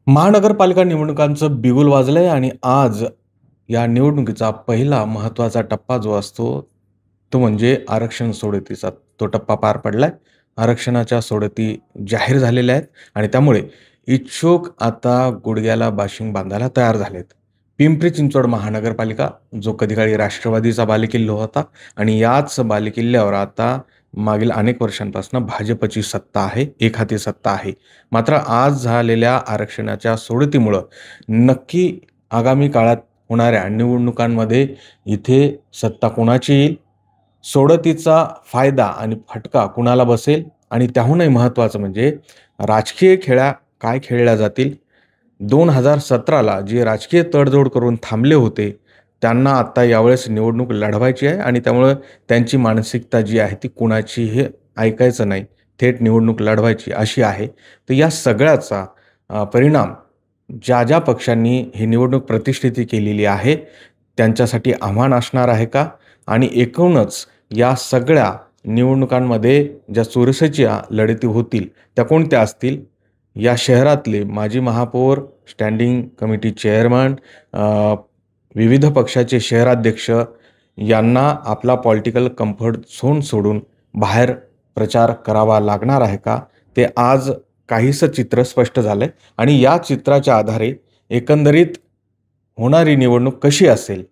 महानगरपालिका निवडणुकांचं बिगुल वाजलंय आणि आज या निवडणुकीचा पहिला महत्त्वाचा टप्पा जो असतो, तो म्हणजे आरक्षण सोडतीचा. तो टप्पा पार पडलाय. आरक्षणाच्या सोडती जाहीर झालेल्या आहेत आणि त्यामुळे इच्छुक आता गुडघ्याला बाशिंग बांधायला तयार झालेत. पिंपरी चिंचवड महानगरपालिका, जो कधीकाळी राष्ट्रवादीचा बालेकिल्ला होता आणि याच बालेकिल्ल्यावर आता मागील अनेक वर्षांपासून भाजपची सत्ता आहे, एकहाती सत्ता आहे. मात्र आज झालेल्या आरक्षणाच्या सोडतीमुळं नक्की आगामी काळात होणाऱ्या निवडणुकांमध्ये इथे सत्ता कोणाची येईल, सोडतीचा फायदा आणि फटका कुणाला बसेल आणि त्याहूनही महत्त्वाचं म्हणजे राजकीय खेळ्या काय खेळल्या जातील. 2017ला जे राजकीय तडजोड करून थांबले होते, त्यांना आता यावेळेस निवडणूक लढवायची आहे आणि त्यामुळं त्यांची मानसिकता जी आहे ती कुणाची हे ऐकायचं नाही, थेट निवडणूक लढवायची अशी आहे. तर या सगळ्याचा परिणाम ज्या ज्या पक्षांनी ही निवडणूक प्रतिष्ठित केलेली आहे, त्यांच्यासाठी आव्हान असणार आहे का? आणि एकूणच या सगळ्या निवडणुकांमध्ये ज्या चुरशीच्या लढती होतील, त्या कोणत्या असतील? या शहरातले माजी महापौर, स्टँडिंग कमिटी चेअरमन, विविध पक्षाचे शहराध्यक्ष यांना आपला पॉलिटिकल कम्फर्ट झोन सोडून बाहेर प्रचार करावा लागणार आहे का? ते आज काहीसं चित्र स्पष्ट झालंय आणि या चित्राच्या आधारे एकंदरीत होणारी निवडणूक कशी असेल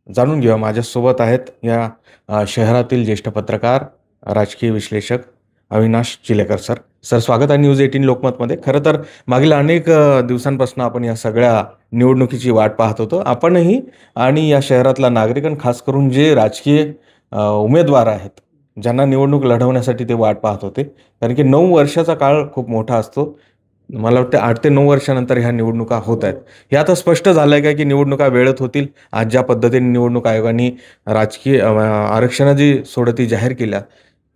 जाणून घेऊया. माझ्यासोबत आहेत या शहरातील ज्येष्ठ पत्रकार, राजकीय विश्लेषक अविनाश चिलेकर सर. सर, स्वागत आहे न्यूज 18 लोकमतमध्ये. खरं तर मागील अनेक दिवसांपासून आपण या सगळ्या निवडणुकीची वाट पाहत होतो, आपणही आणि या शहरातला नागरिक आणि खास करून जे राजकीय उमेदवार आहेत, ज्यांना निवडणूक लढवण्यासाठी ते वाट पाहत होते. कारण की 9 वर्षाचा काळ खूप मोठा असतो. मला वाटतं 8 ते 9 वर्षानंतर ह्या निवडणुका होत आहेत. हे आता स्पष्ट झालं आहे का की निवडणुका वेळेत होतील? आज ज्या पद्धतीने निवडणूक आयोगाने राजकीय आरक्षणाची सोडती जाहीर केल्या,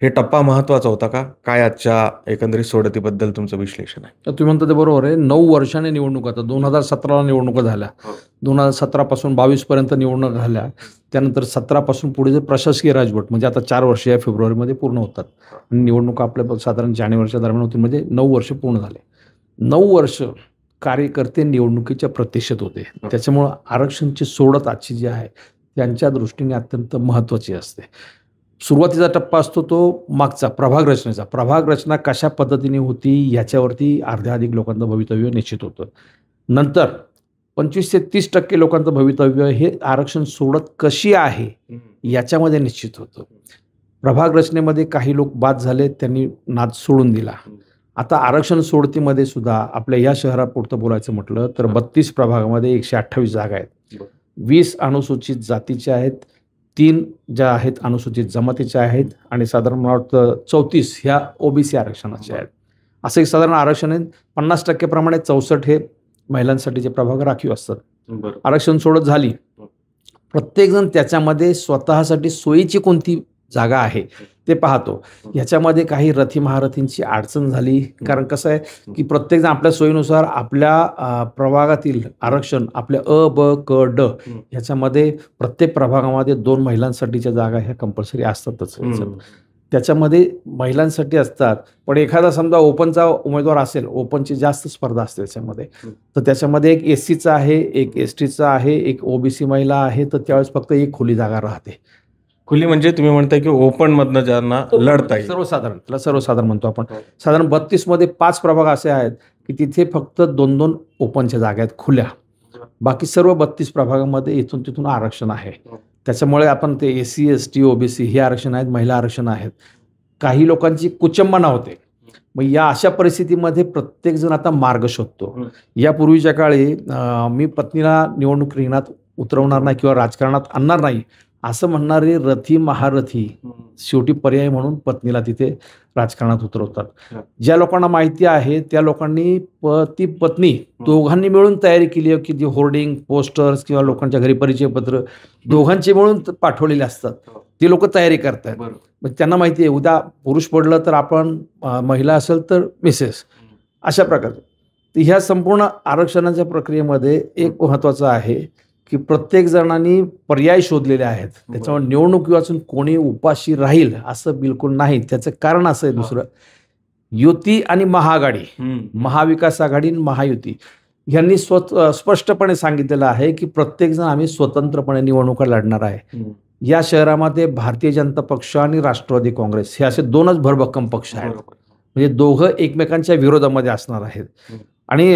हे टप्पा महत्त्वाचा होता का? काय आजच्या एकंदरीत सोडतीबद्दल तुमचं विश्लेषण आहे? तर तुम्ही म्हणता ते बरोबर आहे. 9 वर्षाने निवडणूक, आता 2017ला निवडणुका झाल्या, 2017 पासून 22 पर्यंत निवडणूक झाल्या. त्यानंतर 17 पासून पुढे जे प्रशासकीय राजवट म्हणजे आता 4 वर्ष या फेब्रुवारीमध्ये पूर्ण होतात आणि निवडणूक आपल्या साधारण जानेवारीच्या दरम्यान होतील, म्हणजे 9 वर्ष पूर्ण झाले. 9 वर्ष कार्यकर्ते निवडणुकीच्या प्रतीक्षेत होते. त्याच्यामुळं आरक्षणची सोडत आजची जी आहे त्यांच्या दृष्टीने अत्यंत महत्त्वाची असते. सुरुवातीचा टप्पा असतो तो मागचा प्रभाग रचनेचा. प्रभाग रचना कशा पद्धतीने होती याच्यावरती अर्ध्याधिक लोकांचं भवितव्य निश्चित होतं. नंतर 25 ते 30% लोकांचं भवितव्य हे आरक्षण सोडत कशी आहे याच्यामध्ये निश्चित होतं. प्रभाग रचनेमध्ये काही लोक बाद झाले, त्यांनी नाद सोडून दिला. आता आरक्षण सोडतीमध्ये सुद्धा आपल्या या शहरापुरतं बोलायचं म्हटलं तर 32 प्रभागामध्ये 128 जागा आहेत. 20 अनुसूचित जातीच्या आहेत, 3 ज्या आहेत अनुसूचित जमातीच्या आहेत आणि साधारण मला वाटतं 34 ह्या ओबीसी आरक्षणाच्या आहेत. असं एक साधारण आरक्षण आहे. 50% प्रमाणे 64 हे महिलांसाठीचे प्रभाग राखीव असतात. आरक्षण सोडत झाली, प्रत्येकजण त्याच्यामध्ये स्वतःसाठी सोयीची कोणती जागा आहे ते पाहतो. याच्यामध्ये काही रथी महारथींची अडचण झाली, कारण कसं आहे की प्रत्येकजण आपल्या सोयीनुसार आपल्या प्रभागातील आरक्षण आपल्या अ, ब, क, ड ह्याच्यामध्ये प्रत्येक प्रभागामध्ये 2 महिलांसाठीच्या जागा ह्या कंपल्सरी असतातच. त्याच्यामध्ये महिलांसाठी असतात, पण एखादा समजा ओपनचा उमेदवार असेल, ओपनची जास्त स्पर्धा असते त्याच्यामध्ये, तर त्याच्यामध्ये एक एससीचा आहे, एक एसटीचा आहे, एक ओबीसी महिला आहे, तर त्यावेळेस फक्त एक खुली जागा राहते. खुली म्हणजे तुम्ही म्हणताय की ओपन मधनं ज्यांना लढता येईल, सर्वसाधारण, त्याला सर्वसाधारण म्हणतो आपण. साधारण 32 मध्ये 5 प्रभाग असे आहेत की तिथे फक्त 2-2 ओपनच्या जागा आहेत खुल्या. बाकी सर्व 32 प्रभागामध्ये इथून तिथून आरक्षण आहे. त्याच्यामुळे आपण ते एससी, एसटी, ओबीसी हे आरक्षण आहेत, महिला आरक्षण आहेत. काही लोकांची कुचंबना होते. मग या अशा परिस्थितीमध्ये प्रत्येकजण आता मार्ग शोधतो. यापूर्वीच्या काळी मी पत्नीला निवडणूक रिंगणात उतरवणार नाही किंवा राजकारणात आणणार नाही असं म्हणणारे रथी महारथी शेवटी पर्याय म्हणून पत्नीला तिथे राजकारणात उतरवतात. ज्या लोकांना माहिती आहे त्या लोकांनी पती पत्नी दोघांनी मिळून तयारी केली आहे की जे होर्डिंग, पोस्टर्स किंवा लोकांच्या घरी परिचयपत्र दोघांचे मिळून पाठवलेले असतात, ते लोक तयारी करतात. मग त्यांना माहिती आहे उद्या पुरुष पडलं तर आपण, महिला असेल तर मिसेस, अशा प्रकारे. ह्या संपूर्ण आरक्षणाच्या प्रक्रियेमध्ये एक महत्त्वाचं आहे की प्रत्येक जणांनी पर्याय शोधलेले आहेत. त्याच्यामुळे निवडणूक वाचून कोणी उपाशी राहील असं बिलकुल नाही. त्याचं कारण असं आहे दुसरं, युती आणि महाआघाडी, महाविकास आघाडी आणि महायुती यांनी स्पष्टपणे सांगितलेलं आहे की प्रत्येकजण आम्ही स्वतंत्रपणे निवडणुका लढणार आहे. या शहरामध्ये भारतीय जनता पक्ष आणि राष्ट्रवादी काँग्रेस हे असे दोनच भरभक्कम पक्ष आहेत. म्हणजे दोघं एकमेकांच्या विरोधामध्ये असणार आहेत. आणि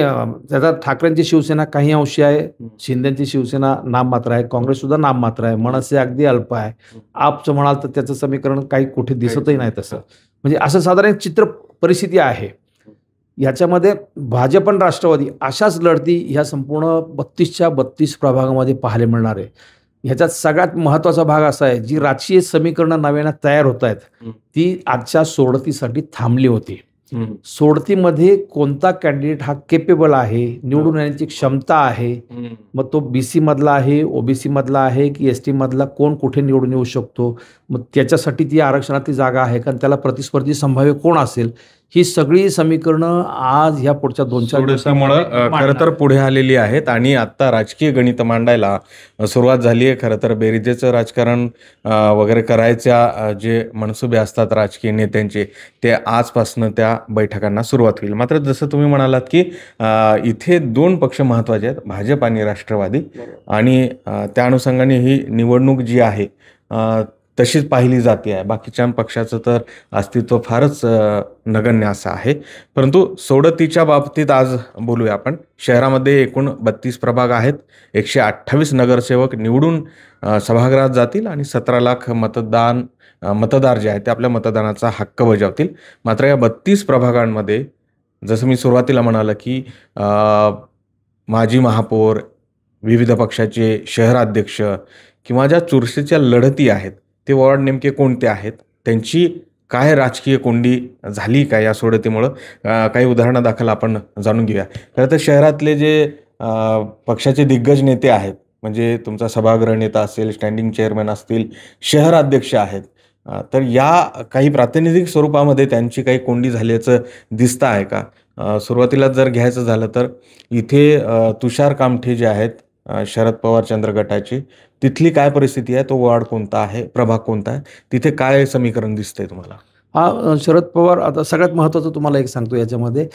त्याचा ठाकरेंची शिवसेना काही अंशी आहे, शिंदेची शिवसेना नाममात्र आहे, काँग्रेस सुद्धा नाममात्र आहे, मनसे अगदी अल्प आहे. आपचं म्हणाल तर त्याचं समीकरण काही कुठे दिसतही नाही तसं. म्हणजे असं साधारण चित्र परिस्थिती आहे. याच्यामध्ये भाजप आणि राष्ट्रवादी अशाच लढती ह्या संपूर्ण 32च्या 32 प्रभागामध्ये पाहायला मिळणार आहे. ह्याच्यात सगळ्यात महत्त्वाचा भाग असा आहे, जी राजकीय समीकरणं नव्यानं तयार होत आहेत ती आजच्या सोडतीसाठी थांबली होती. सोडतीमध्ये कोणता कॅन्डिडेट हा केपेबल आहे, निवडून येण्याची क्षमता आहे, मग तो BC मधला आहे, OBC मधला आहे की ST मधला, कोण कुठे निवडून येऊ शकतो, मग त्याच्यासाठी ती आरक्षणातली जागा आहे कारण त्याला प्रतिस्पर्धी संभाव्य कोण असेल, ही सगळी समीकरणं आज ह्या पुढच्या 2-4 दिवसामुळं खरं तर पुढे आलेली आहेत आणि आता राजकीय गणित मांडायला सुरुवात झाली आहे. खरं तर बेरीजेचं राजकारण वगैरे करायच्या जे मनसुबे असतात राजकीय नेत्यांचे, ते आजपासून त्या बैठकांना सुरुवात होईल. मात्र जसं तुम्ही म्हणालात की इथे 2 पक्ष महत्त्वाचे आहेत, भाजप आणि राष्ट्रवादी, आणि त्या अनुषंगाने ही निवडणूक जी आहे तशीच पाहिली जाते आहे. बाकीच्या पक्षाचं तर अस्तित्व फारच नगण्य असं आहे. परंतु सोडतीच्या बाबतीत आज बोलूया आपण. शहरामध्ये एकूण 32 प्रभाग आहेत, 128 नगरसेवक निवडून सभागृहात जातील आणि 17 लाख मतदार जे आहेत ते आपल्या मतदानाचा हक्क बजावतील. मात्र या 32 प्रभागांमध्ये जसं मी सुरुवातीला म्हणालं की माजी महापौर, विविध पक्षाचे शहराध्यक्ष किंवा ज्या चुरशीच्या लढती आहेत ते वॉर्ड नेमके कोणते आहेत, त्यांची काय राजकीय कोंडी झाली का या सोडतीमुळं, काही उदाहरणादाखल आपण जाणून घेऊया. खरं तर शहरातले जे पक्षाचे दिग्गज नेते आहेत, म्हणजे तुमचा सभागृह नेता असेल, स्टँडिंग चेअरमॅन असतील, शहराध्यक्ष आहेत, तर या काही प्रातिनिधिक स्वरूपामध्ये त्यांची काही कोंडी झाल्याचं दिसतं आहे का? सुरुवातीला जर घ्यायचं झालं तर इथे तुषार कामठे जे आहेत शरद पवार चंद्र गटाची, तिथली काय परिस्थिती आहे, तो वॉर्ड कोणता आहे, प्रभाग कोणता आहे, तिथे काय समीकरण दिसतंय तुम्हाला? हा शरद पवार. आता सगळ्यात महत्त्वाचं तुम्हाला एक सांगतो, याच्यामध्ये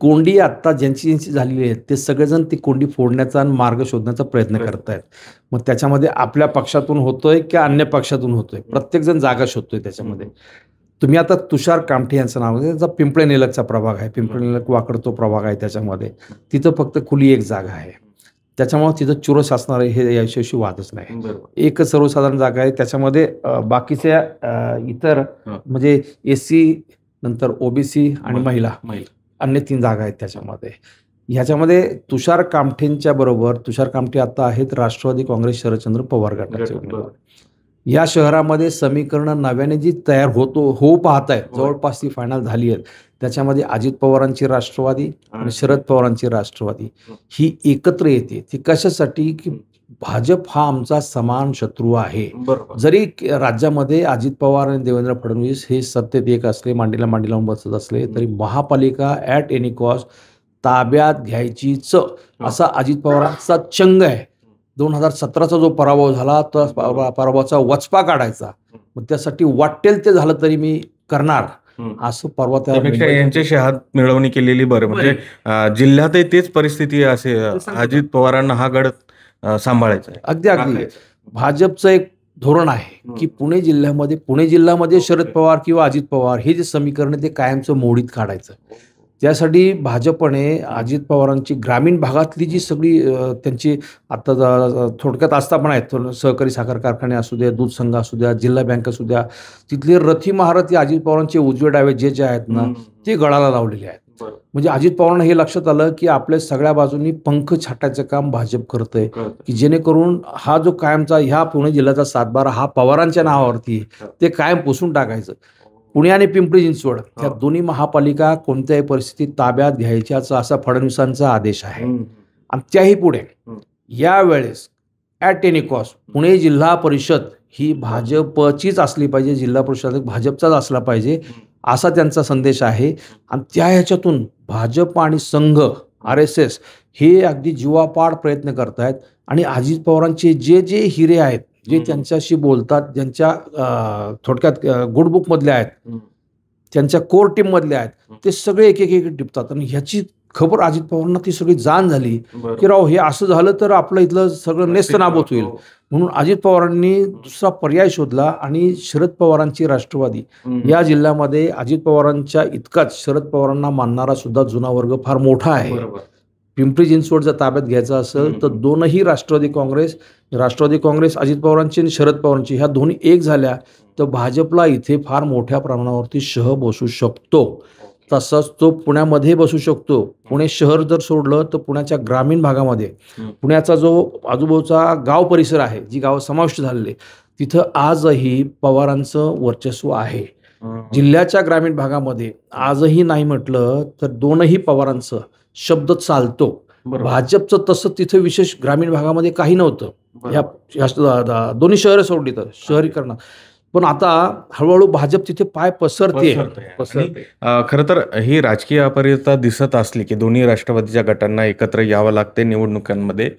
कोंडी आत्ता ज्यांची झालेली आहे ते सगळेजण ती कोंडी फोडण्याचा आणि मार्ग शोधण्याचा प्रयत्न करत आहेत. मग त्याच्यामध्ये आपल्या पक्षातून होतोय की अन्य पक्षातून होतोय, प्रत्येकजण जागा शोधतोय त्याच्यामध्ये. तुम्ही आता तुषार कामठे यांचं नाव, त्याचा पिंपळे निलखचा प्रभाग आहे, पिंपळे निलख वाकड तो प्रभाग आहे, त्याच्यामध्ये तिथं फक्त खुली एक जागा आहे. त्याच्यामुळे तिथं चुरस असणार आहे हे याच्याशी वादच नाही. एकच सर्वसाधारण जागा आहे, त्याच्यामध्ये बाकीच्या इतर म्हणजे SC नंतर OBC आणि महिला अन्य 3 जागा आहेत त्याच्यामध्ये. ह्याच्यामध्ये तुषार कामठेंच्या बरोबर तुषार कामठे आता आहेत राष्ट्रवादी काँग्रेस शरदचंद्र पवार गटाचे उमेदवार. या शहरामध्ये समीकरणं नव्याने जी तयार होऊ पाहत आहेत, जवळपास ती फायनल झाली आहेत. त्याच्यामध्ये अजित पवारांची राष्ट्रवादी आणि शरद पवारांची राष्ट्रवादी ही एकत्र येते. ती कशासाठी की भाजप हा आमचा समान शत्रू आहे. जरी राज्यामध्ये अजित पवार आणि देवेंद्र फडणवीस हे सत्तेत एक असले, मांडीला मांडी लावून बसत असले, तरी महापालिका ॲट एनी कॉस्ट ताब्यात घ्यायचीच असा अजित पवारांचा चंग आहे. 2017चा जो पराभव झाला तर पराभवाचा वचपा काढायचा, मग त्यासाठी वाटेल ते झालं तरी मी करणार असं परवा त्यापेक्षा यांच्याशी हात मिळवणी केलेली बरं. म्हणजे जिल्ह्यातही तेच परिस्थिती असे, अजित पवारांना हा गड सांभाळायचा आहे. अगदी भाजपचं एक धोरण आहे की पुणे जिल्ह्यामध्ये शरद पवार किंवा अजित पवार हे जे समीकरण आहे ते कायमचं मोडीत काढायचं. त्यासाठी भाजपने अजित पवारांची ग्रामीण भागातली जी सगळी त्यांची आता थोडक्यात आस्थापना आहेत, सहकारी साखर कारखाने असू द्या, दूध संघ असू द्या, जिल्हा बँक असू द्या, तिथले रथी महारथी अजित पवारांचे उजवे डावे जे आहेत ना ते गळाला लावलेले आहेत. म्हणजे अजित पवारांना हे लक्षात आलं की आपल्या सगळ्या बाजूंनी पंख छाटायचं काम भाजप करतंय, की जेणेकरून हा जो कायमचा ह्या पुणे जिल्ह्याचा 7-12 हा पवारांच्या नावावरती ते कायम पुसून टाकायचं. पुणे आणि पिंपरी चिंचवड या दोन्ही महापालिका कोणत्याही परिस्थितीत ताब्यात घ्यायच्याचा असा फडणवीसांचा आदेश आहे. आणि त्याही पुढे यावेळेस ॲट एनी कॉस्ट पुणे जिल्हा परिषद ही भाजपचीच असली पाहिजे, जिल्हा परिषद भाजपचाच असला पाहिजे असा त्यांचा संदेश आहे. आणि त्या ह्याच्यातून भाजप आणि संघ RSS हे अगदी जीवापाड प्रयत्न करत आहेत. आणि अजित पवारांचे जे जे हिरे आहेत, जे त्यांच्याशी बोलतात, ज्यांच्या थोडक्यात गुडबुक मधले आहेत, त्यांच्या कोर टीम मधले आहेत, ते सगळे एक टिपतात. आणि ह्याची खबर अजित पवारांना ती सगळी जाण झाली बरं. की राव हे असं झालं तर आपलं इथलं सगळं नेस्तनाबूत होईल. म्हणून अजित पवारांनी दुसरा पर्याय शोधला आणि शरद पवारांची राष्ट्रवादी या जिल्ह्यामध्ये अजित पवारांच्या इतकाच शरद पवारांना मानणारा सुद्धा जुना वर्ग फार मोठा आहे. बरोबर. पिंपरी चिंचवड जर ताब्यात घ्यायचं असेल तर दोनही राष्ट्रवादी काँग्रेस अजित पवारांची आणि शरद पवारांची ह्या दोन्ही एक झाल्या तर भाजपला इथे फार मोठ्या प्रमाणावरती शह बसू शकतो. तसंच तो पुण्यामध्ये बसू शकतो. पुणे शहर जर सोडलं तर पुण्याच्या ग्रामीण भागामध्ये पुण्याचा जो आजूबाजूचा गाव परिसर आहे, जी गावं समाविष्ट झालेले, तिथं आजही पवारांचं वर्चस्व आहे. जिल्ह्याच्या ग्रामीण भागामध्ये आजही नाही म्हटलं तर दोनही पवारांचं शब्द चालतो. भाजपचं तसं तिथं विशेष ग्रामीण भागामध्ये काही नव्हतं. ह्या दोन्ही शहरं सोडली तर शहरीकरणात. पण आता हळूहळू भाजप तिथे पाय पसरते. खरं तर ही राजकीय अपरिता दिसत असली की दोन्ही राष्ट्रवादीच्या गटांना एकत्र यावं लागते निवडणुकांमध्ये,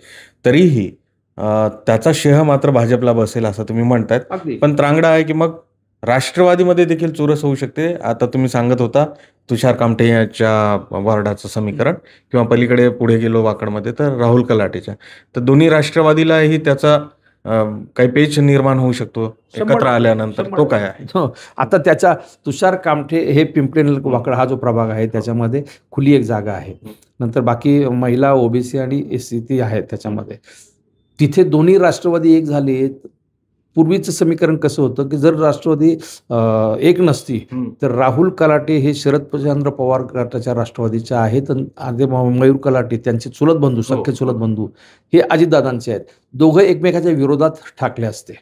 तरीही त्याचा श्रेय मात्र भाजपला बसेल असं तुम्ही म्हणतायत. पण त्रांगडा आहे की मग राष्ट्रवादीमध्ये देखील चुरस होऊ शकते. आता तुम्ही सांगत होता तुषार कामठे यांच्या वॉर्डाचं समीकरण, किंवा पलीकडे पुढे गेलो वाकडमध्ये तर राहुल कलाटेच्या, तर दोन्ही राष्ट्रवादीलाही त्याचा काही पेच निर्माण होऊ शकतो एकत्र आल्यानंतर. तो काय आहे? आता त्याच्या तुषार कामठे हे पिंपरी वाकड हा जो प्रभाग आहे त्याच्यामध्ये खुली एक जागा आहे. नंतर बाकी महिला, ओबीसी आणि एससी ती आहेत त्याच्यामध्ये. तिथे दोन्ही राष्ट्रवादी एक झाले. पूर्वीचं समीकरण कसं होतं की जर राष्ट्रवादी एक नसती तर राहुल कलाटे हे शरदचंद्र पवार गटाच्या राष्ट्रवादीच्या आहेत आणि मयूर कलाटे त्यांचे चुलत बंधू, सख्खे चुलत बंधू हे अजितदादांचे आहेत. दोघं एकमेकाच्या विरोधात ठाकले असते.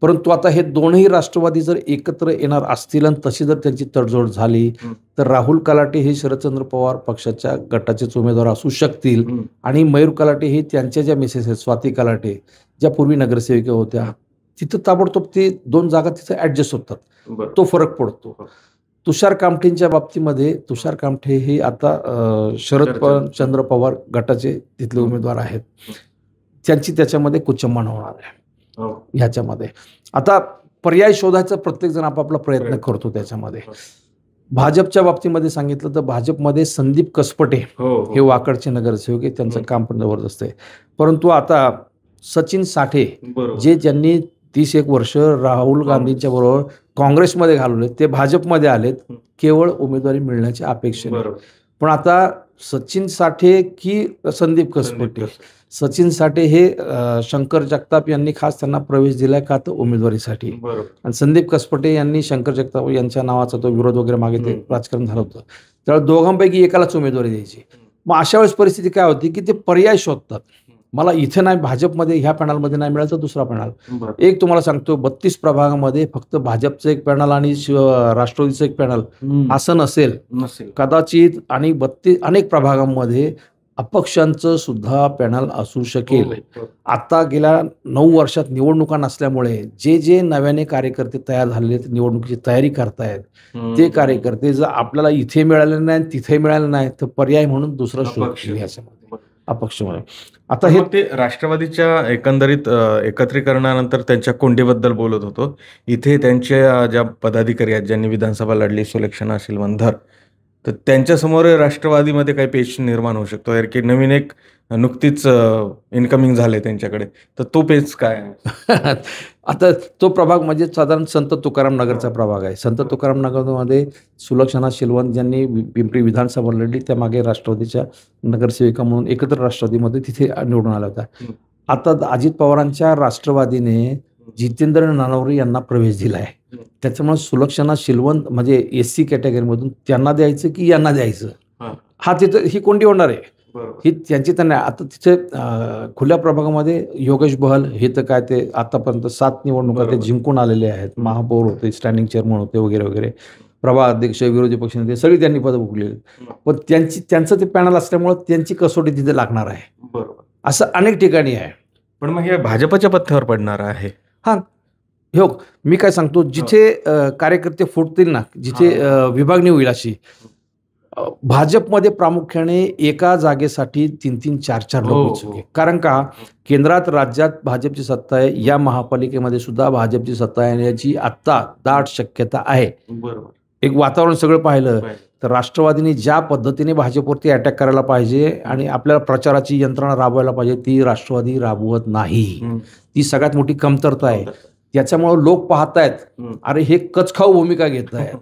परंतु आता हे दोनही राष्ट्रवादी जर एकत्र येणार असतील आणि तशी जर त्यांची तडजोड झाली तर राहुल कलाटे हे शरदचंद्र पवार पक्षाच्या गटाचेच उमेदवार असू शकतील आणि मयूर कलाटे हे त्यांच्या ज्या मिसेस आहेत स्वाती कलाटे, ज्या पूर्वी नगरसेविका होत्या, तिथं ताबडतोब ते 2 जागा तिथं ऍडजस्ट होतात. तो फरक पडतो. तुषार कामठेंच्या बाबतीमध्ये तुषार कामठे हे आता शरदचंद्र पवार गटाचे तिथले उमेदवार आहेत. त्यांची त्याच्यामध्ये कुचंबण होणार आहे. ह्याच्यामध्ये आता पर्याय शोधायचा प्रत्येक जण आपापला प्रयत्न करतो. त्याच्यामध्ये भाजपच्या बाबतीमध्ये सांगितलं तर भाजपमध्ये संदीप कसपटे हे वाकडचे नगरसेवक आहेत. त्यांचं काम पण जबरदस्त आहे. परंतु आता सचिन साठे जे ज्यांनी 30-1 वर्ष राहुल गांधींच्या बरोबर काँग्रेसमध्ये घालवले ते भाजपमध्ये आलेत केवळ उमेदवारी मिळण्याची अपेक्षेने. पण आता सचिन साठे की संदीप कसपटे, सचिन साठे हे शंकर जगताप यांनी खास त्यांना प्रवेश दिलाय का तर उमेदवारीसाठी, आणि संदीप कसपटे यांनी शंकर जगताप यांच्या नावाचा तो विरोध वगैरे मागे ते राजकारण झालं होतं. त्यावेळेला दोघांपैकी एकालाच उमेदवारी द्यायची. मग अशा वेळेस परिस्थिती काय होती की ते पर्याय शोधतात. मला इथे नाही, भाजपमध्ये ह्या पॅनलमध्ये नाही मिळालं तर दुसरा पॅनल. एक तुम्हाला सांगतो 32 प्रभागामध्ये फक्त भाजपचं एक पॅनल आणि राष्ट्रवादीचं एक पॅनल असं नसेल कदाचित, आणि 32 अनेक प्रभागांमध्ये अपक्षांचं सुद्धा पॅनल असू शकेल. आता गेल्या 9 वर्षात निवडणुका नसल्यामुळे जे जे नव्याने कार्यकर्ते तयार झालेले निवडणुकीची तयारी करतायत ते कार्यकर्ते जर आपल्याला इथे मिळाले नाही तिथे मिळाले नाही तर पर्याय म्हणून दुसरा शोध याच्यामध्ये अपक्ष म्हणून. आता हे ते राष्ट्रवादीच्या एकंदरीत एकत्रीकरणानंतर त्यांच्या कोंडीबद्दल बोलत होतो. इथे त्यांच्या ज्या पदाधिकारी आहेत ज्यांनी विधानसभा लढली, सुलक्षणा शिलवंधर, तर त्यांच्यासमोर राष्ट्रवादीमध्ये काही पेच निर्माण होऊ शकतो की नवीन एक नुकतीच इनकमिंग झाले त्यांच्याकडे, तर तो पेच काय आहे? आता तो प्रभाग म्हणजे साधारण संत तुकाराम नगरचा प्रभाग आहे. संत तुकाराम नगरमध्ये सुलक्षणा शिलवंत ज्यांनी पिंपरी विधानसभा लढली त्या मागे राष्ट्रवादीच्या नगरसेविका म्हणून एकत्र राष्ट्रवादीमध्ये तिथे निवडून आल्या होत्या. आता अजित पवारांच्या राष्ट्रवादीने जितेंद्र नानवरे यांना प्रवेश दिला आहे. त्याच्यामुळे सुलक्षणा शिलवंत म्हणजे एससी कॅटेगरीमधून त्यांना द्यायचं की यांना द्यायचं हा तिथं ही कोंडी होणार आहे. ही त्यांची त्यांना आता तिथे खुल्या प्रभागामध्ये योगेश बहल हे तर काय ते आतापर्यंत 7 निवडणुका ते जिंकून आलेले आहेत. महापौर होते, स्टँडिंग चेअरमन होते वगैरे वगैरे, प्रभाग अध्यक्ष, विरोधी पक्षनेते सगळी त्यांनी पदं भोगलेली. पण त्यांचं ते पॅनल असल्यामुळे त्यांची कसोटी तिथे लागणार आहे. असं अनेक ठिकाणी आहे. पण मग हे भाजपच्या पथ्यावर पडणार आहे. हां हो, मी काय सांगतो जिथे कार्यकर्ते फुटतील ना, जिथे विभागणी होईल अशी, भाजपमध्ये प्रामुख्याने एका जागेसाठी 3-3, 4-4 लोक इच्छुक. कारण का केंद्रात राज्यात भाजपची सत्ता आहे, या महापालिकेमध्ये सुद्धा भाजपची सत्ता येण्याची आत्ता दाट शक्यता आहे. एक वातावरण सगळं पाहिलं तर राष्ट्रवादीने ज्या पद्धतीने भाजपवरती अटॅक करायला पाहिजे आणि आपल्याला प्रचाराची यंत्रणा राबवायला पाहिजे ती राष्ट्रवादी राबवत नाही. ती सगळ्यात मोठी कमतरता आहे. त्याच्यामुळे लोक पाहतायत, अरे हे कचखाऊ भूमिका घेत आहेत.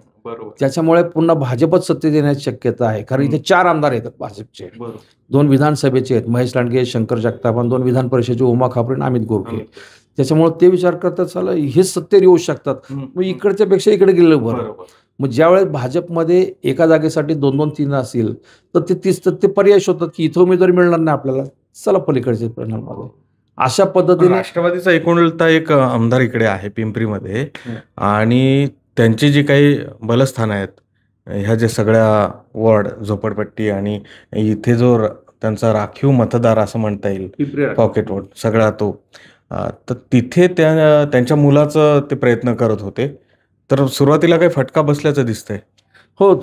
त्याच्यामुळे पुन्हा भाजपच सत्तेत येण्याची शक्यता आहे. कारण इथे 4 आमदार येतात भाजपचे, 2 विधानसभेचे आहेत, महेश लांडगे, शंकर जगताप, 2 विधान परिषदेचे उमा खापरे आणि अमित गोरखे. त्याच्यामुळे ते विचार करतात चालू हे सत्तेवर येऊ शकतात, मग इकडच्या पेक्षा इकडे गेलं बरं. मग ज्यावेळेस भाजपमध्ये एका जागेसाठी 2-2, 3 असतील तर ते 30 ते पर्याय शोधतात की इथं उमेदवारी मिळणार नाही आपल्याला, चला पलीकडचे परिणाम. अशा पद्धतीने राष्ट्रवादीचा एकुलता एक आमदार इकडे आहे पिंपरीमध्ये, आणि त्यांची जी काही बलस्थानं आहेत, ह्या जे सगळ्या वॉर्ड, झोपडपट्टी आणि इथे जो त्यांचा राखीव मतदार असं म्हणता येईल, पॉकेट वोट सगळा तो, तर तिथे त्यांच्या मुलाचं ते प्रयत्न करत होते. तर सुरुवातीला काही फटका बसल्याचं दिसतंय. हो,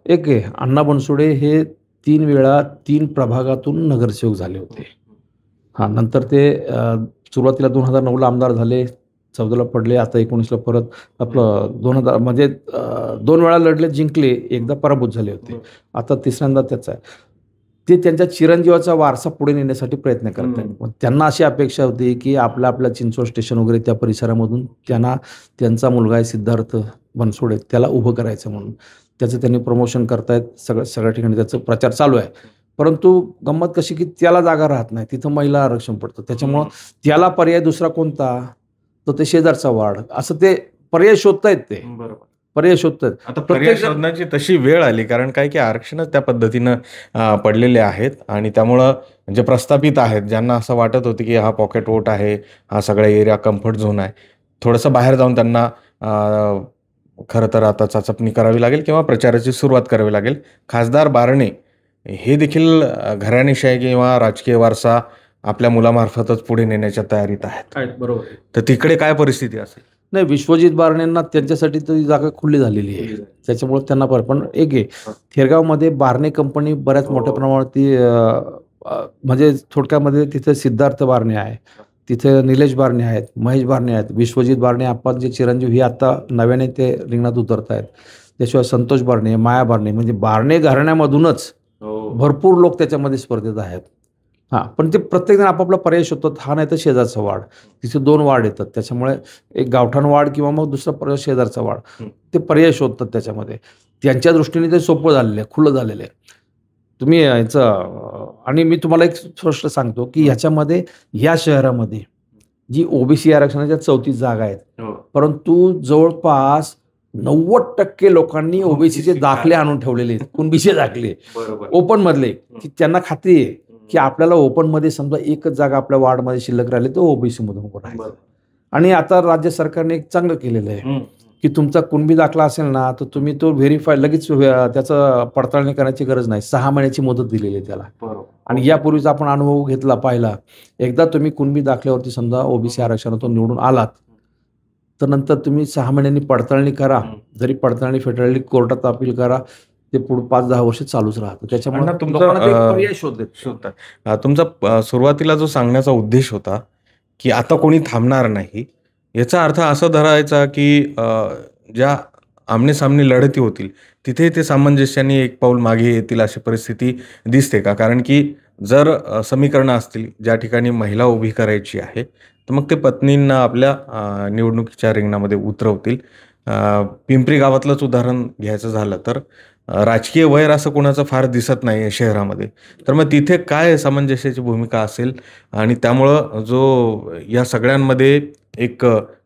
एक आहे अण्णा बनसोडे हे 3 वेळा 3 प्रभागातून नगरसेवक झाले होते. नंतर ते सुरुवातीला 2009ला आमदार झाले, 14ला पडले, आता 19ला परत आपलं 2000 म्हणजे 2 वेळा लढले, जिंकले, एकदा पराभूत झाले होते, आता तिसऱ्यांदा त्याचा आहे. ते त्यांच्या चिरंजीवाचा वारसा पुढे नेण्यासाठी प्रयत्न करत आहेत. त्यांना अशी अपेक्षा होती की आपल्या चिंचवड स्टेशन वगैरे त्या परिसरामधून त्यांचा मुलगा आहे सिद्धार्थ बनसोडे, त्याला उभं करायचं म्हणून त्याचं त्यांनी प्रमोशन करतायत. सगळ्या ठिकाणी त्याचा प्रचार चालू आहे. परंतु गंमत कशी की त्याला जागा राहत नाही, तिथं महिला आरक्षण पडतं. त्याच्यामुळं त्याला पर्याय दुसरा कोणता, तर ते शेजारचा वाढ, असं ते पर्याय शोधतायत. ते पर्याय शोधतात. आता पर्याय शोधण्याची तशी वेळ आली, कारण काय की आरक्षणच त्या पद्धतीनं पडलेले आहेत आणि त्यामुळं जे प्रस्थापित आहेत, ज्यांना असं वाटत होतं की हा पॉकेट वोट आहे, हा सगळा एरिया कम्फर्ट झोन आहे, थोडंसं बाहेर जाऊन त्यांना खरं तर आता चाचपणी करावी लागेल किंवा प्रचाराची सुरुवात करावी लागेल. खासदार बारणे हे देखील घराणेशाही किंवा राजकीय वारसा आपल्या मुलामार्फतच पुढे नेण्याच्या तयारीत आहेत. बरोबर. तर तिकडे काय परिस्थिती असेल? नाही, विश्वजित बारणेंना त्यांच्यासाठी तर जागा खुली झालेली आहे, त्याच्यामुळे त्यांना पण एक आहे, थेरगावमध्ये बारणे कंपनी बऱ्याच मोठ्या प्रमाणावरती म्हणजे थोडक्यामध्ये तिथे सिद्धार्थ बारणे आहे, तिथे निलेश बारणे आहेत, महेश बारणे आहेत, विश्वजित बारणे आपण जे चिरंजीव ही आता नव्याने ते रिंगणात उतरत आहेत. त्याशिवाय संतोष बारणे, माया बारणे, म्हणजे बारणे घराण्यामधूनच भरपूर लोक त्याच्यामध्ये स्पर्धेत आहेत. पण ते प्रत्येकजण आपापला पर्याय शोधतात. हा नाही तर शेजारचा वार्ड, तिथे 2 वार्ड येतात, त्याच्यामुळे एक गावठाण वार्ड किंवा मग दुसरा पर्याय शेजारचा वार्ड, ते पर्याय शोधतात. त्याच्यामध्ये त्यांच्या दृष्टीने ते सोपं झालेलं आहे, खुलं झालेलं आहे. तुम्ही याचं, आणि मी तुम्हाला एक स्पष्ट सांगतो की ह्याच्यामध्ये या शहरामध्ये जी ओबीसी आरक्षणाच्या 34 जागा आहेत, परंतु जवळपास 90% लोकांनी ओबीसीचे दाखले आणून ठेवलेले आहेत, कुणबीचे दाखले ओपन मधले, की त्यांना खात्री आहे की आपल्याला ओपन मध्ये समजा एकच जागा आपल्या वार्डमध्ये शिल्लक राहिली तर ओबीसी मधून उभं राहायचं. आणि आता राज्य सरकारने एक चांगलं केलेलं आहे की तुमचा कुणबी दाखला असेल ना, तर तुम्ही तो व्हेरीफाय लगेच त्याचं पडताळणी करण्याची गरज नाही, 6 महिन्याची मुदत दिलेली आहे त्याला. आणि यापूर्वीचा आपण अनुभव घेतला पाहिला, एकदा तुम्ही कुणबी दाखल्यावरती समजा ओबीसी आरक्षणातून निवडून आलात तर नंतर तुम्ही 6 महिन्यांनी पडताळणी करा, जरी पडताळणी फेटाळली कोर्टात अपील करा, ते पुढे 5-10 वर्ष चालूच राहतं. त्याच्यामुळे पर्याय शोधतात. तुमचा सुरुवातीला जो सांगण्याचा उद्देश होता की आता कोणी थांबणार नाही, याचा अर्थ असा धरायचा की ज्या आमनेसामने लढती होतील तिथे ते सामंजस्याने एक पाऊल मागे येतील अशी परिस्थिती दिसते का? कारण की जर समीकरणं असतील ज्या ठिकाणी महिला उभी करायची आहे, तर मग ते पत्नींना आपल्या निवडणुकीच्या रिंगणामध्ये उतरवतील. पिंपरी गावातलंच उदाहरण घ्यायचं झालं तर राजकीय वैर असं कोणाचं फार दिसत नाही आहे शहरामध्ये, तर मग तिथे काय सामंजस्याची भूमिका असेल आणि त्यामुळं जो या सगळ्यांमध्ये एक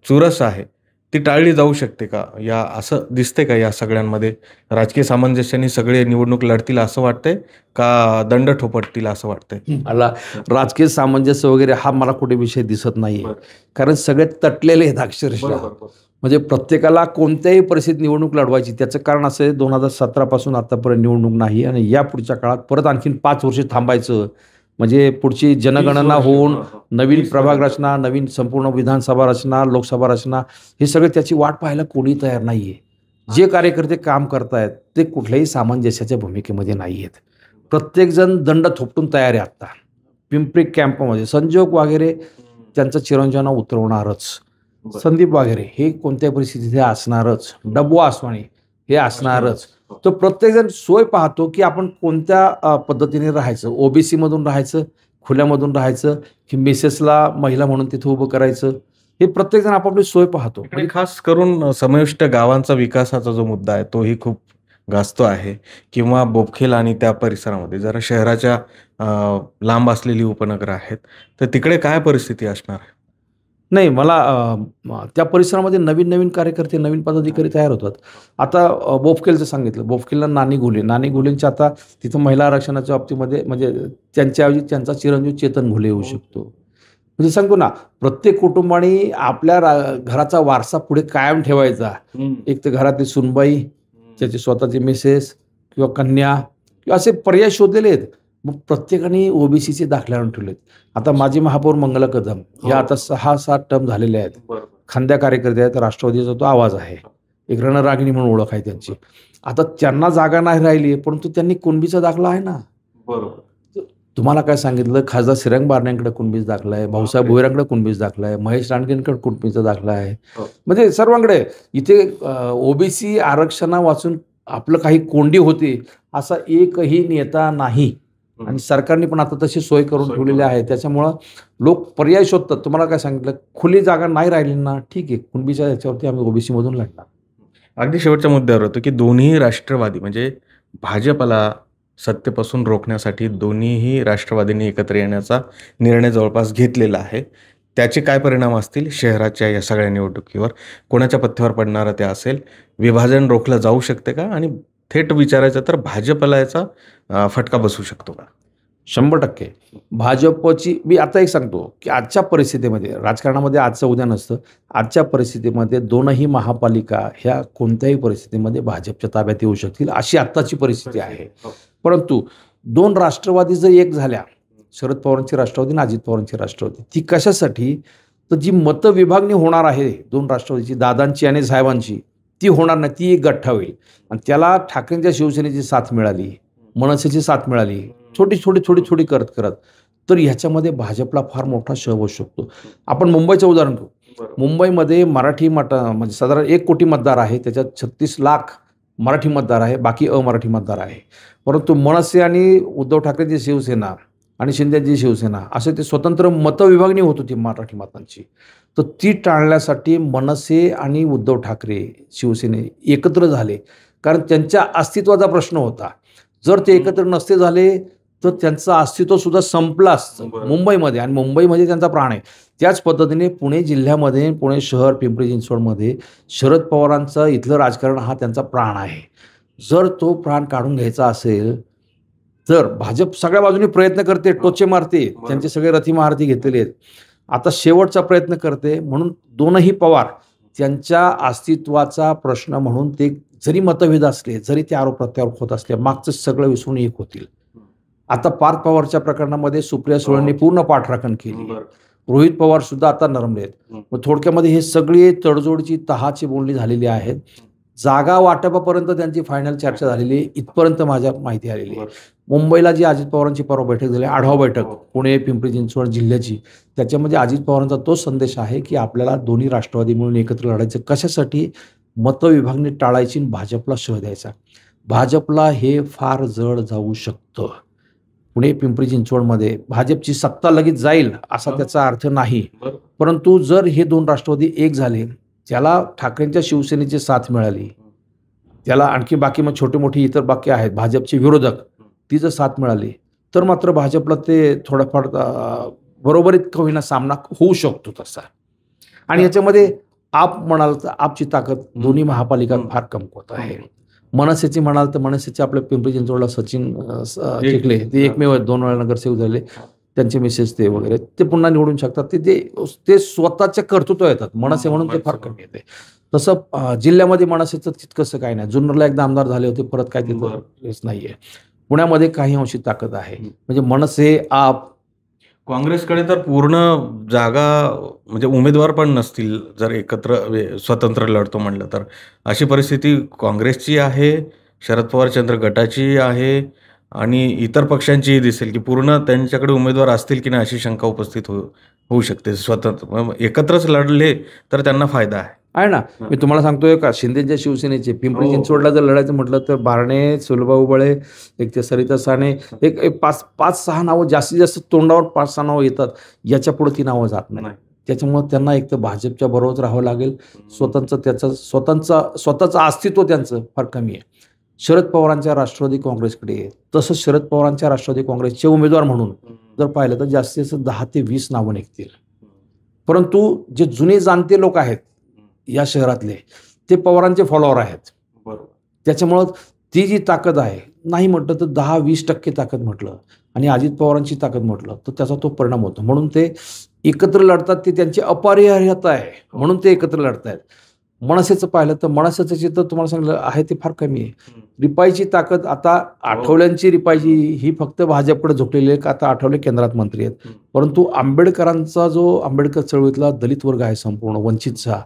चुरस आहे ती टाळली जाऊ शकते का? या असं दिसते का या सगळ्यांमध्ये राजकीय सामंजस्याने सगळे निवडणूक लढतील असं वाटतंय का दंड ठोपटतील असं वाटतंय? मला राजकीय सामंजस्य वगैरे हा मला कुठे विषय दिसत नाहीये, कारण सगळे तटलेले आहेत अक्षरशः. म्हणजे प्रत्येकाला कोणत्याही परिस्थितीत निवडणूक लढवायची, त्याचं कारण असं आहे 2017 पासून आतापर्यंत निवडणूक नाही आणि या पुढच्या काळात परत आणखीन 5 वर्ष थांबायचं, म्हणजे पुढची जनगणना होऊन नवीन प्रभाग रचना, नवीन संपूर्ण विधानसभा रचना, लोकसभा रचना, हे सगळे त्याची वाट पाहायला कोणी तयार नाहीये. जे कार्यकर्ते काम करतायत ते कुठल्याही सामंजस्याच्या भूमिकेमध्ये नाही आहेत. प्रत्येकजण दंड थोपटून तयार आहे. आता पिंपरी कॅम्पमध्ये संजोग वगैरे त्यांचा चिरंजीवांना उतरवणारच, संदीप वगैरे हे कोणत्या परिस्थितीत असणारच, डब्बू आसवाणी हे असणारच. तर प्रत्येकजण सोय पाहतो की आपण कोणत्या पद्धतीने राहायचं, ओबीसी मधून राहायचं, खुल्यामधून राहायचं, की मिसेसला महिला म्हणून तिथं उभं करायचं, हे प्रत्येकजण आपापली सोय पाहतो. आणि खास करून समाविष्ट गावांचा विकासाचा जो मुद्दा आहे तोही खूप गाजतो आहे, किंवा बोपखेल आणि त्या परिसरामध्ये जरा शहराच्या लांब असलेली उपनगरं आहेत, तर तिकडे काय परिस्थिती असणार आहे? नाही, मला त्या परिसरामध्ये नवीन-नवीन कार्यकर्ते, नवीन पदाधिकारी तयार होतात. आता बोपखेलचं सांगितलं. बोपखेलला नानी घुले. नानी घुलेंच्या आता तिथं महिला आरक्षणाच्या बाबतीमध्ये म्हणजे त्यांच्याऐवजी त्यांचा चिरंजीव चेतन घुले येऊ शकतो. म्हणजे सांगतो ना, प्रत्येक कुटुंबाने आपल्या घराचा वारसा पुढे कायम ठेवायचा. एक तर घरातली सुनबाई, त्याची स्वतःची मिसेस किंवा कन्या किंवा असे पर्याय शोधलेले आहेत. मग प्रत्येकाने ओबीसीचे दाखले आणून ठेवलेत. आता माजी महापौर मंगला कदम या आता 6-7 टर्म झालेल्या आहेत. खांद्या कार्यकर्ते आहेत. राष्ट्रवादीचा तो आवाज आहे. एक रणरागिणी म्हणून ओळख आहे त्यांची. आता त्यांना जागा नाही राहिली, परंतु त्यांनी कुणबीचा दाखला आहे ना. बरोबर. तुम्हाला काय सांगितलं, खासदार श्रीरंग बारण्यांकडे कुणबीचा दाखला आहे, भाऊसाहेब भोईरांकडे कुणबीचा दाखला आहे, महेश रानडेंकडे कुणबीचा दाखला आहे. म्हणजे सर्वांकडे इथे ओबीसी आरक्षणा वाचून आपलं काही कोंडी होते असा एकही नेता नाही. आणि सरकारने पण आता तशी सोय करून ठेवलेली आहे. त्याच्यामुळं लोक पर्याय शोधतात. तुम्हाला काय सांगितलं, खुली जागा नाही राहिली ना, ठीक आहे, कुणबीच्या याच्यावरती आम्ही ओबीसी मधून लढणार. अगदी शेवटच्या मुद्द्यावर होतं की दोन्ही राष्ट्रवादी म्हणजे भाजपला सत्तेपासून रोखण्यासाठी दोन्हीही राष्ट्रवादींनी एकत्र येण्याचा निर्णय जवळपास घेतलेला आहे. त्याचे काय परिणाम असतील शहराच्या या सगळ्या निवडणुकीवर? कोणाच्या पथ्यावर पडणारं ते असेल? विभाजन रोखलं जाऊ शकते का? आणि थेट विचारायचं तर भाजपला याचा फटका बसू शकतो का? 100% भाजपची मी आता एक सांगतो की आजच्या परिस्थितीमध्ये, राजकारणामध्ये आजचं उद्या नसतं, आजच्या परिस्थितीमध्ये दोनही महापालिका ह्या कोणत्याही परिस्थितीमध्ये भाजपच्या ताब्यात येऊ शकतील अशी आत्ताची परिस्थिती आहे. परंतु 2 राष्ट्रवादी जर एक झाल्या, शरद पवारांची राष्ट्रवादी आणि अजित पवारांची राष्ट्रवादी, ती कशासाठी, तर जी मतविभागणी होणार आहे 2 राष्ट्रवादीची, दादांची आणि साहेबांची, ती होणार नाही. ती एक गठ्ठा होईल आणि त्याला ठाकरेंच्या शिवसेनेची साथ मिळाली, मनसेची साथ मिळाली, थोडी करत तर ह्याच्यामध्ये भाजपला फार मोठा शह होऊ शकतो. आपण मुंबईचं उदाहरण घेऊ. मुंबईमध्ये मराठी म्हणजे साधारण 1 कोटी मतदार आहे. त्याच्यात 36 लाख मराठी मतदार आहे, बाकी अमराठी मतदार आहे. परंतु मनसे आणि उद्धव ठाकरेंची शिवसेना आणि शिंदेची शिवसेना असे ते स्वतंत्र मतविभागणी होत होती मराठी मतांची. तर ती टाळण्यासाठी मनसे आणि उद्धव ठाकरे शिवसेने एकत्र झाले, कारण त्यांच्या अस्तित्वाचा प्रश्न होता. जर ते एकत्र नसते झाले तर त्यांचं अस्तित्व सुद्धा संपलं असतं मुंबईमध्ये, आणि मुंबईमध्ये त्यांचा प्राण आहे. त्याच पद्धतीने पुणे जिल्ह्यामध्ये, पुणे शहर, पिंपरी चिंचवडमध्ये शरद पवारांचं इथलं राजकारण हा त्यांचा प्राण आहे. जर तो प्राण काढून घ्यायचा असेल तर भाजप सगळ्या बाजूने प्रयत्न करते, टोचे मारते, त्यांचे सगळे रथी महारथी घेतलेले आहेत. आता शेवटचा प्रयत्न करते. म्हणून दोनही पवार त्यांच्या अस्तित्वाचा प्रश्न म्हणून ते जरी मतभेद असले, जरी ते आरोप प्रत्यारोप होत असले, मागचं सगळं विसरून एक होतील. आता पार्थ पवारच्या प्रकरणामध्ये सुप्रिया सुळेंनी पूर्ण पाठराखण केली. रोहित पवार सुद्धा आता नरमले आहेत. मग थोडक्यामध्ये हे सगळे तडजोडची तहाची बोलणी झालेली आहेत. जागा वाटपापर्यंत त्यांची फायनल चर्चा झालेली आहे, इथपर्यंत माझ्या माहिती आलेली आहे. मुंबईला जी अजित पवारांची परवा बैठक झाली, आढावा बैठक पुणे पिंपरी चिंचवड जिल्ह्याची, त्याच्यामध्ये अजित पवारांचा तो संदेश आहे की आपल्याला दोन्ही राष्ट्रवादी मिळून एकत्र लढायचं. कशासाठी? मतविभागणी टाळायची, भाजपला शह द्यायचा. भाजपला हे फार जड जाऊ शकतं. पुणे पिंपरी चिंचवडमध्ये भाजपची सत्ता लगेच जाईल असा त्याचा अर्थ नाही. परंतु जर हे 2 राष्ट्रवादी एक झाले, त्याला ठाकरेंच्या शिवसेनेची साथ मिळाली, त्याला आणखी बाकी मग छोटे मोठे इतर बाकी आहेत भाजपचे विरोधक, ती जर साथ मिळाली तर मात्र भाजपला ते थोडाफार बरोबरीत का होईना सामना होऊ शकतो तसा. आणि याच्यामध्ये आप म्हणाल तर आपची ताकद दोन्ही महापालिकांत फार कमकुवत आहे. मनसेची म्हणाल तर मनसेचे आपल्या पिंपरी चिंचवडला सचिन चिखले, ते एकमेव 2 वेळा नगरसेवक झाले, त्यांचे मिसेस ते वगैरे, ते पुन्हा निवडून शकतात. ते स्वतःच्या कर्तृत्व येतात. मनसे म्हणून ते फार कमी येते. तसं जिल्ह्यामध्ये मनसेचं तितकंसं काही नाही. जुन्नरला एकदा आमदार झाले होते, परत काय तिथं हेच नाहीये. पुण्यामध्ये काही अंशी ताकद आहे. म्हणजे मनसे, आप, काँग्रेसकडे तर पूर्ण जागा म्हणजे उमेदवार पण नसतील जर एकत्र स्वतंत्र लढतो म्हणलं तर. अशी परिस्थिती काँग्रेसची आहे, शरद पवार चंद्र गटाची आहे आणि इतर पक्षांचीही दिसेल की पूर्ण त्यांच्याकडे उमेदवार असतील की नाही अशी शंका उपस्थित होऊ शकते. स्वतंत्र एकत्रच लढले तर त्यांना फायदा आहे. आहे ना. मी तुम्हाला सांगतोय का, शिंदेच्या शिवसेनेचे पिंपरी हो. चिंचवडला जर लढायचं म्हटलं तर बारणे, सुलभाऊ बळे, एक ते सरिता साने, एक 5-6 नावं, जास्तीत जास्त तोंडावर 5-6 नावं येतात. याच्या पुढे ती नावं जात नाही. त्याच्यामुळे त्यांना एक तर भाजपच्या बरोबर राहावं लागेल. स्वतःचं अस्तित्व त्यांचं फार कमी आहे. शरद पवारांच्या राष्ट्रवादी काँग्रेसकडे आहे. तसंच शरद पवारांच्या राष्ट्रवादी काँग्रेसचे उमेदवार म्हणून जर पाहिलं तर जास्तीत जास्त 10 ते 20 नावं निघतील. परंतु जे जुने जाणते लोक आहेत या शहरातले, ते पवारांचे फॉलोअर आहेत. त्याच्यामुळं ती जी ताकद आहे, नाही म्हटलं तर 10-20% ताकद म्हटलं आणि अजित पवारांची ताकद म्हटलं तर त्याचा तो परिणाम होतो. म्हणून ते एकत्र लढतात. ते त्यांची अपरिहार्यता आहे म्हणून ते एकत्र लढतायत. मनसेचं पाहिलं तर मनसेचं चित्र तुम्हाला सांगितलं आहे ते फार कमी आहे. रिपाईची ताकद आता आठवल्यांची रिपाईची ही फक्त भाजपकडे झुकलेली आहे. आता आठवले केंद्रात मंत्री आहेत. परंतु आंबेडकरांचा जो आंबेडकर चळवळीतला दलित वर्ग आहे संपूर्ण वंचितचा,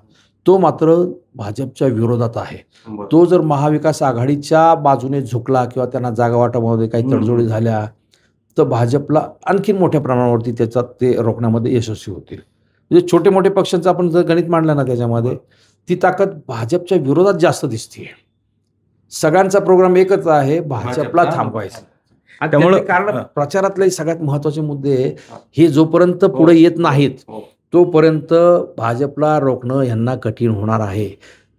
तो मात्र भाजपच्या विरोधात आहे. तो जर महाविकास आघाडीच्या बाजूने झुकला किंवा त्यांना जागा वाटपामध्ये काही तडजोडी झाल्या तर भाजपला आणखीन मोठ्या प्रमाणावरती त्याच्यात ते रोखण्यामध्ये यशस्वी होतील. म्हणजे छोटे मोठे पक्षांचं आपण जर गणित मांडलं ना त्याच्यामध्ये, ती ताकद भाजपच्या विरोधात जास्त दिसते. सगळ्यांचा प्रोग्राम एकच आहे, भाजपला थांबवायचं. आणि त्यामुळं कारण प्रचारातले सगळ्यात महत्वाचे मुद्दे हे जोपर्यंत पुढे येत नाहीत तोपर्यंत भाजपला रोखणं यांना कठीण होणार आहे.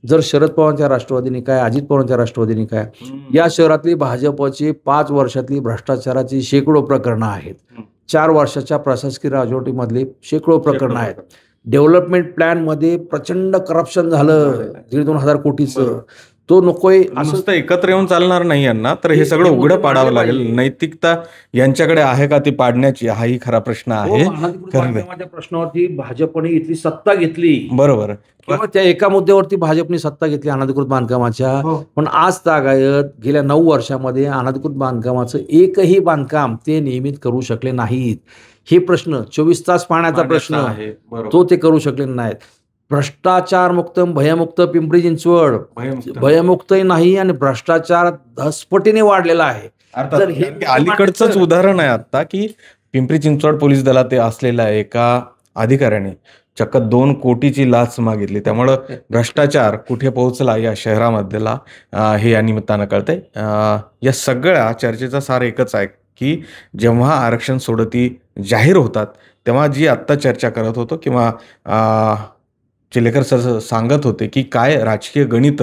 जर शरद पवारांच्या राष्ट्रवादीने काय, अजित पवारांच्या राष्ट्रवादीने काय, या शहरातली भाजपची 5 वर्षातली भ्रष्टाचाराची शेकडो प्रकरणं आहेत. 4 वर्षाच्या प्रशासकीय राजवटीमधली शेकडो प्रकरणं आहेत. डेव्हलपमेंट प्लॅनमध्ये प्रचंड करप्शन झालं, 1,500-2,000 कोटीचं. तो नकोय असं नुसतं एकत्र येऊन चालणार नाही यांना, तर हे सगळं उघडं पाडावं लागेल. नैतिकता यांच्याकडे आहे का ती पाडण्याची, हाही खरा प्रश्न आहे. माझ्या प्रश्नावरती भाजपने इथली सत्ता घेतली, बरोबर, किंवा त्या एका मुद्द्यावरती भाजपने सत्ता घेतली अनधिकृत बांधकामाच्या. पण आज तागायत गेल्या 9 वर्षामध्ये अनधिकृत बांधकामाचं एकही बांधकाम ते नियमित करू शकले नाहीत. हे प्रश्न 24 तास पाण्याचा प्रश्न आहे. तो ते करू शकले नाहीत. भ्रष्टाचार मुक्त, भयमुक्त पिंपरी चिंचवड भयमुक्तही नाही आणि भ्रष्टाचार 10 पटीने वाढलेला आहे. तर हे अलीकडचंच उदाहरण आहे आता की पिंपरी चिंचवड पोलीस दलात ते असलेल्या एका अधिकाऱ्याने चक्क 2 कोटीची लाच मागितली. त्यामुळं भ्रष्टाचार कुठे पोहोचला या शहरामधला हे या निमित्तानं कळतंय. या सगळ्या चर्चेचा सार एकच आहे की जेव्हा आरक्षण सोडती जाहीर होतात तेव्हा जी आत्ता चर्चा करत होतो किंवा चिलेकर सर सांगत होते की काय राजकीय गणित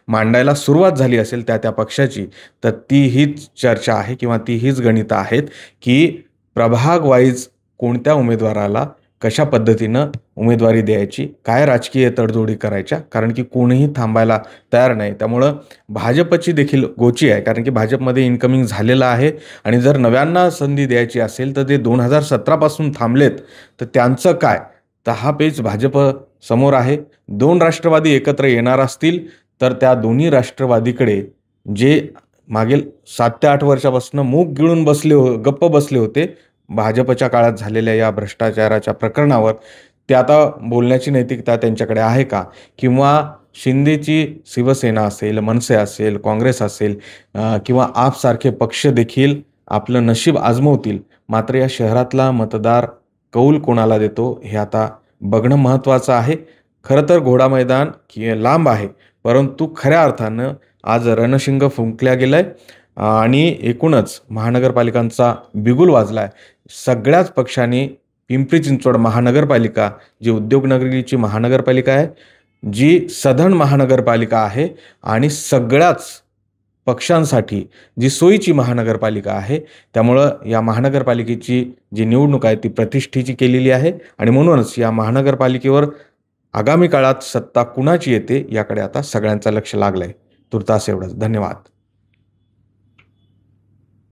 मांडायला सुरुवात झाली असेल त्या पक्षाची, तर ती हीच चर्चा आहे किंवा ती हीच गणितं आहेत की प्रभाग वाईज कोणत्या उमेदवाराला कशा पद्धतीनं उमेदवारी द्यायची, काय राजकीय तडजोडी करायच्या, कारण की कोणीही थांबायला तयार नाही. त्यामुळं भाजपची देखील गोची आहे, कारण की भाजपमध्ये इन्कमिंग झालेलं आहे आणि जर नव्यांना संधी द्यायची असेल तर ते 2017 पासून थांबलेत, तर त्यांचं काय. तर हा पेच भाजप समोर आहे. 2 राष्ट्रवादी एकत्र येणार असतील तर त्या दोन्ही राष्ट्रवादीकडे जे मागील 7 ते 8 वर्षापासून मूग गिळून गप्प बसले होते भाजपच्या काळात झालेल्या या भ्रष्टाचाराच्या प्रकरणावर, ते आता बोलण्याची नैतिकता त्यांच्याकडे आहे का, किंवा शिंदेची शिवसेना असेल, मनसे असेल, काँग्रेस असेल किंवा आपसारखे पक्ष देखील आपलं नशीब आजमवतील. मात्र या शहरातला मतदार कौल कोणाला देतो हे आता बघणं महत्त्वाचं आहे. खरं तर घोडा मैदान लांब आहे, परंतु खऱ्या अर्थानं आज रणशिंग फुंकल्या गेलंय आणि एकूणच महानगरपालिकांचा बिगुल वाजलाय. सगळ्याच पक्षांनी पिंपरी चिंचवड महानगरपालिका जी उद्योगनगरीची महानगरपालिका आहे, जी सधन महानगरपालिका आहे आणि सगळ्याच पक्षांसाठी जी सोयीची महानगरपालिका आहे, त्यामुळं या महानगरपालिकेची जी निवडणूक आहे ती प्रतिष्ठेची केलेली आहे आणि म्हणूनच या महानगरपालिकेवर आगामी काळात सत्ता कुणाची येते याकडे आता सगळ्यांचं लक्ष लागलंय. तुर्तास एवढंच. धन्यवाद.